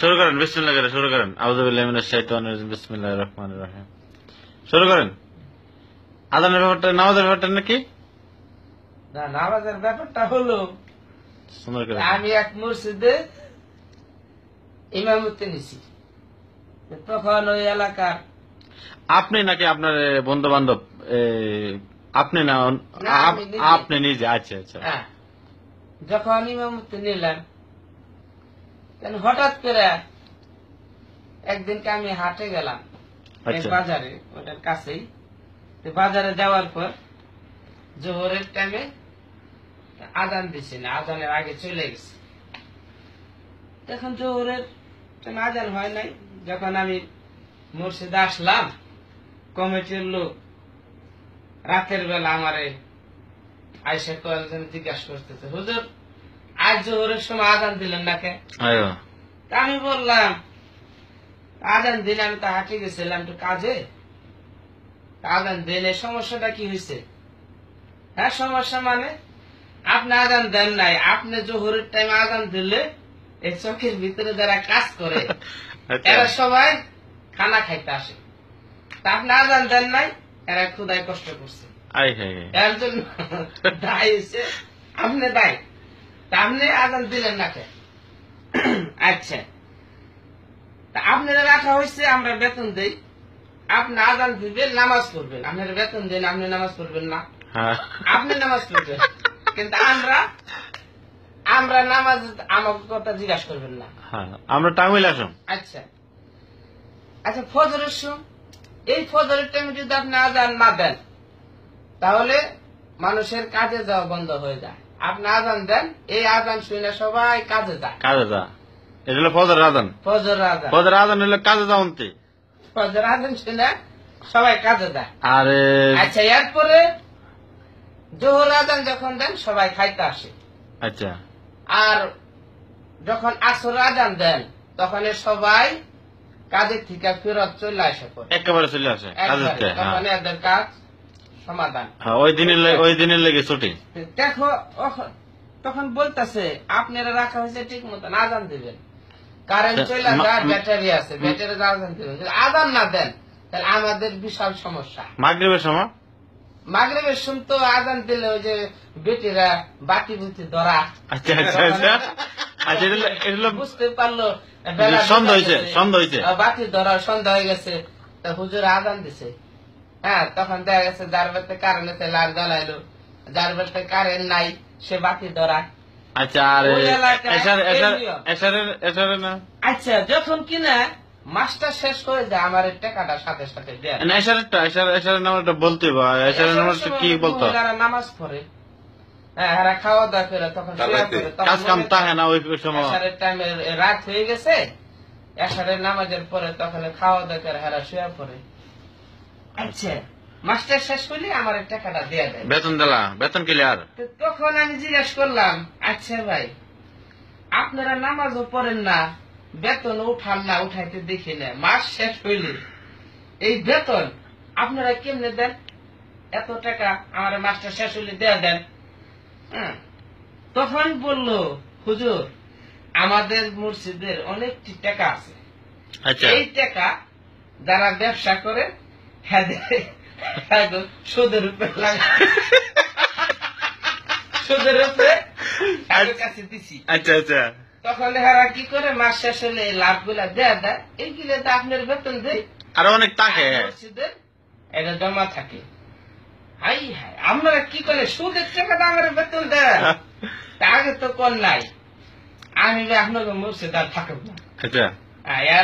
শুরু করেন, বিসমিল্লাহ করে শুরু করেন। আউযু বিল্লাহি মিনাশ শাইতানির রাজিম, বিসমিল্লাহির রহমানির রহিম। শুরু করেন। আযানের ব্যাপারটা, নামাজের ব্যাপারটা নাকি? না, নামাজের ব্যাপারটা হলো সুন্দর করে আমি এক মসজিদে ইমামতি নিছি। তখন ওই এলাকার আপনি নাকি আপনার বন্ধু বান্ধব? আপনি না, না, আমি নিজে। আপনি নিজে? আচ্ছা আচ্ছা। হ্যাঁ, যখন ইমামতি নিলাম তখন হঠাৎ করে একদিনকে আমি হাটে গেলাম, এই আচ্ছা। বাজারে, ওটার কাছেই। তো বাজারে যাওয়ার পর জোহরের টাইমে আজান দিছে না, আজানের আগে চলে গেছে। তখন জোহরের টাইমে আজান হয় নাই। যখন আমি মসজিদে আসলাম, কমিটির লোক রাতের বেলা আমারে আইসা কয়েকজন জিজ্ঞাসা করতেছে, হুজুর আজ জোহরের সময় আজান দিলেন না কে? আয়ো। তা আমি বললাম, আজান দিলে আমি তো হাঁটে গেছিলাম একটু কাজে, আজান দিলে সমস্যাটা কি হয়েছে? হ্যাঁ, সমস্যা মানে আপনি আজান দেন নাই, আপনি জোহরের টাইম আজান দিলে এই চোখের ভিতরে যারা কাজ করে আচ্ছা। এরা সবাই খানা খাইতে আসে, তা আপনি আজান দেন নাই, এরা ক্ষুধায় কষ্ট করছে, আয় হায় হায়। এর জন্য দায় হয়েছে আপনি দায়, তা আপনি আজান দিলেন না কে? আচ্ছা, তা আপনারা রাখা হয়েছে, আমরা বেতন দেই, আপনি আজান দিবেন, নামাজ পড়বেন, আপনারা বেতন দেন, আপনি নামাজ পড়বেন না, হ্যাঁ। আপনি নামাজ পড়বেন, কিন্তু আমরা নামাজ আমাকে কথা জিজ্ঞাসা করবেন না। হ্যাঁ, আমরা টাঙ্গুইল আসুন। আচ্ছা আচ্ছা, ফজরের সময়, এই ফজরের টাইমে যদি আপনি আজান না দেন তাহলে মানুষের কাজে যাওয়া বন্ধ হয়ে যায়। আপনি আজান দেন, এই আজান শুনে সবাই কাজে যায়। কাজে যা, এটা হলো ফজর আজান। ফজর আজান, ফজর আজান হলো কাজে যাওনতে। ফজর আজান শুনে সবাই কাজে যায়। আরে আচ্ছা, এরপরে জোহর আজান যখন দেন সবাই খাইতে আসে, আচ্ছা। আর যখন আসর আজান দেন তখন সবাই কাজের থেকে ফেরত চলে আসে পড়ে একেবারে চলে আসে কাজের একবারে, থেকে। হ্যাঁ তখন এদের কাজ সমাধান। হ্যাঁ, ওই দিনের লেগে ছুটি। দেখো, তখন বলতেছে আপনারা রাখা হয়েছে ঠিক মতন, আজান দিবেন, কারেন্ট চলে যায়, ব্যাটারি আছে, ব্যাটারি আজান দিবেন, যদি আজান না দেন তাহলে আমাদের বিশাল সমস্যা। মাগরিবের সময়? মাগরিবের সময় তো আজান দিলে ওই যে বেটিরা বাটি বুতি ধরা, আচ্ছা আচ্ছা আচ্ছা। আচ্ছা, এটা হলো বুঝতে পারলো বেলা সন্ধ্যা ঢুকে হয়েছে, গেছে, সন্ধ্যা হয়েছে। বাতি ধরা সন্ধ্যা হয়ে গেছে, তা হুজুর আজান দিছে। হ্যাঁ, তখন দেখা গেছে যার বাড়িতে কারেন্ট আছে লাল জ্বালাইলো, যার বাড়িতে কারেন্ট নাই সে বাতি ধরা। আচ্ছা, আর ওই এলাকায় এসারে না? আচ্ছা, যখন কিনা মাস্টার শেষ হয়ে যায় আমার এই টাকাটা সাথে সাথে দেয়। না, এসারের নামটা বলতে বা এসারের নামটা কি বলতো? মহিলারা নামাজ পড়ে, হ্যাঁ, এরা খাওয়া দাওয়া করে তখন শুয়ে পড়ে, তখন কাজ কাম মনে তাহে না ওই সময়। এশারের টাইমে রাত হয়ে গেছে, এশারের নামাজের পরে তখন খাওয়া দাওয়া করে হেরা শুয়ে পড়ে। আচ্ছা, মাস্টার শেষ করলে আমার এই টাকাটা দেয়া দেয়। বেতন দিলা, বেতন ক্লিয়ার। তো তখন আমি জিজ্ঞাসা করলাম, আচ্ছা ভাই, আপনারা নামাজও পড়েন না, বেতন উঠান না, উঠাইতে দেখি না, মাস শেষ হইলে এই বেতন আপনারা কেমনে দেন? এত টাকা আমার মাস্টার শেষ হইলে দেয়া দেন। হ্যাঁ, তখন বললো, হুজুর আমাদের মসজিদের অনেকটি টাকা আছে, আচ্ছা। এই টাকা যারা ব্যবসা করে সুদের উপরে সুদের উপরে তাদের কাছে দিছি। আচ্ছা আচ্ছা। তখন এরা কি করে মাস শেষ হলে লাভ গুলা দেয়া দেয়, এইগুলো তো আপনার বেতন দেয়, আরো অনেক থাকে। মসজিদের এটা জমা থাকে। হাই হাই, আমরা কি করে সুদের টাকাটা আমার বেতন দেয়? তা আগে তো কর নাই, আমি আপনাকে মসজিদ আর থাকব না। আচ্ছা,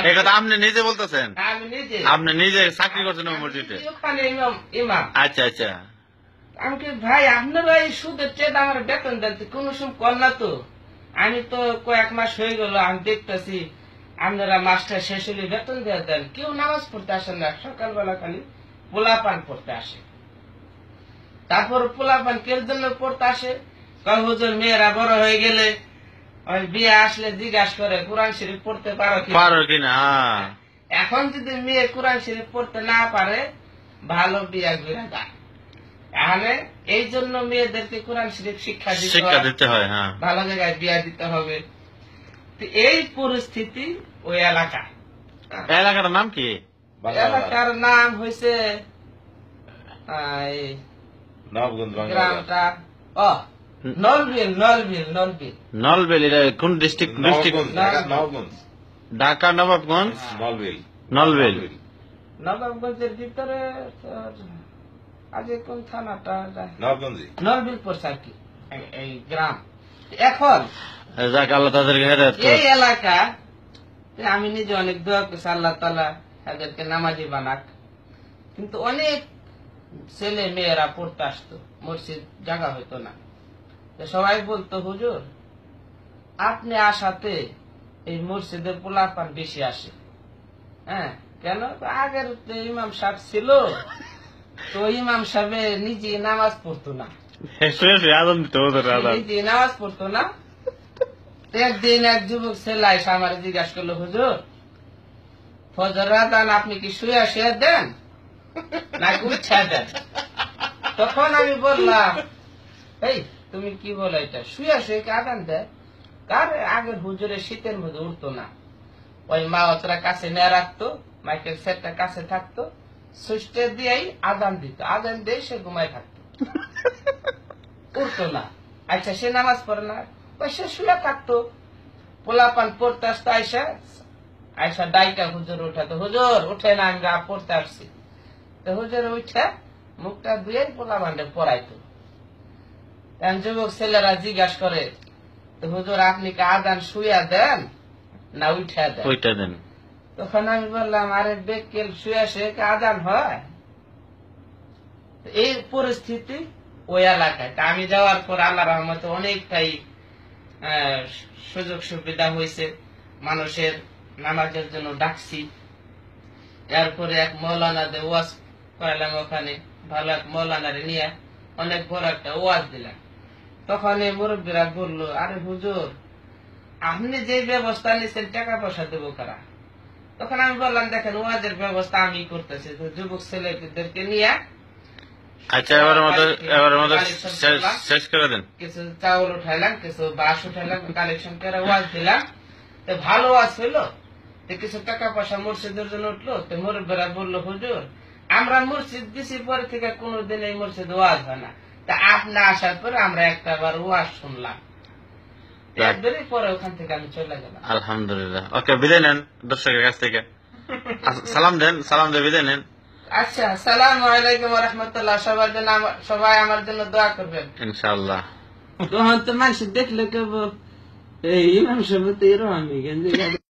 এই কথা আপনি নিজে বলতেছেন? আমি নিজে, আপনি নিজে চাকরি করছেন ওই মসজিদে? ওখানে ইমাম। আচ্ছা আচ্ছা। আমি কি ভাই আপনারা এই সুদের চেয়ে আমার বেতন দেন, কোন সময় কর না তো? আমি তো কয়েক মাস হয়ে গেল আমি দেখতেছি আপনারা মাস্টার শেষ হলে বেতন দেওয়া দেন, কেউ নামাজ পড়তে আসেন না, সকালবেলা খালি পোলাপান পড়তে আসে। তারপর পোলাপান কের জন্য পড়তে আসে? কয় হুজুর মেয়েরা বড় হয়ে গেলে ওই বিয়ে আসলে জিজ্ঞাসা করে কোরআন শরীফ পড়তে পারো কিনা। এখন যদি মেয়ে কোরআন শরীফ পড়তে না পারে ভালো বিয়া ঘুরে যায়। এখানে এই জন্য মেয়েদেরকে কোরআন শরীফ শিক্ষা দিতে হয়। হ্যাঁ, ভালো জায়গায় বিয়া দিতে হবে। তো এই পরিস্থিতি ওই এলাকায়। এলাকাটার নাম কি? এলাকার নাম হয়েছে নবগঞ্জ গ্রামটা নলবিল। নলবিল নলবিল নলবেল। এটা কোন ডিস্ট্রিক্ট? নবগঞ্জ ঢাকা নবাবগঞ্জ। নলবেল নলবেল। নবাবগঞ্জের ভিতরে আজ কোন থানাটা? নবগঞ্জ নলবিল পড়ছে আর কি এই গ্রাম। এখন যাক আল্লাহ তাদেরকে হেদায়েত করুন। এই এলাকা আমি নিজে অনেক দোয়া করছি আল্লাহ তাআলা তাদেরকে নামাজি বানাক, কিন্তু অনেক ছেলে মেয়েরা পড়তে আসতো, মসজিদ জায়গা হইতো না। তো সবাই বলতো হুজুর আপনি আসাতে এই মসজিদের পোলাপান বেশি আসে। হ্যাঁ, কেন? আগের যে ইমাম সাহেব ছিল, তো ইমাম সাহেব নিজে নামাজ পড়তো না, আদান দিতে ওদের আদান। নিজে নামাজ পড়তো না। একদিন এক যুবক ছেলে এসে আমার জিজ্ঞাসা করলো, হুজুর ফজর আদান আপনি কি শুয়ে শুয়ে দেন নাকি উঠা দেন? তখন আমি বললাম, এই তুমি কি বলো, এটা শুয়ে শুয়ে কি আদান দেয়? কার আগের হুজুরের শীতের মধ্যে উঠতো না, ওই মা ওতরা কাছে নিয়ে রাখতো, মাইকেল সেটটা কাছে থাকতো, সুইচটা দিয়েই আদান দিত, আদান দিয়ে সে ঘুমায় থাকতো, উঠতো না। আচ্ছা সে নামাজ পড়ে না, ওই সে শুয়ে থাকতো, পোলাপান পড়তে আসতো, আয়সা আয়সা ডাইকা হুজুর উঠাতো, হুজুর উঠে না আমি পড়তে আসছি। তো হুজুর উঠে মুখটা ধুয়ে পোলাপানটা পড়াইতো। যুবক ছেলেরা জিজ্ঞাসা করে, তো হুজুর আপনি কি আদান শুয়া দেন না উঠা দেন? ওইটা দেন। তখন আমি বললাম, আরে বেকেল শুয়া শুয়ে কি আদান হয়? এই পরিস্থিতি ওই এলাকায়। তা আমি যাওয়ার পর আল্লাহ রহমতে অনেকটাই সুযোগ সুবিধা হয়েছে, মানুষের নামাজের জন্য ডাকছি। এরপরে এক মৌলানাদের ওয়াজ করালাম, ওখানে ভালো এক মৌলানারে নিয়ে অনেক বড় একটা ওয়াজ দিলাম। তখন এই মুরব্বীরা বললো, আরে হুজুর আপনি যে ব্যবস্থা নিচ্ছেন টাকা পয়সা দেবো কারা? তখন আমি বললাম, দেখেন ওয়াজের ব্যবস্থা আমি করতেছি, তো যুবক ছেলেদেরকে নিয়ে আচ্ছা এবারের মতো শেষ করে দেন। কিছু চাউল উঠাইলাম, কিছু বাঁশ উঠাইলাম, কালেকশন করে ওয়াজ দিলাম। তো ভালো ওয়াজ হইলো, তো কিছু টাকা পয়সা মসজিদের জন্য উঠলো। তো মুরব্বীরা বললো, হুজুর আমরা মসজিদ দিছি পরে থেকে কোনোদিন এই মসজিদ ওয়াজ হয় না, তা আপনি আসার পরে আমরা একটা বার ওয়াজ শুনলাম। একবারই পরে ওখান থেকে আমি চলে গেলাম। আলহামদুলিল্লাহ। ওকে, বিদায় নেন দর্শকের কাছ থেকে। সালাম দেন, সালাম দিয়ে বিদায় নেন। আচ্ছা, আসসালামু আলাইকুম ওয়া রাহমাতুল্লাহ। সবাই আমার জন্য দোয়া করবেন ইনশাআল্লাহ। তখন তো মানুষ দেখলে কেবল এই ইমাম সাহেব তো এরকম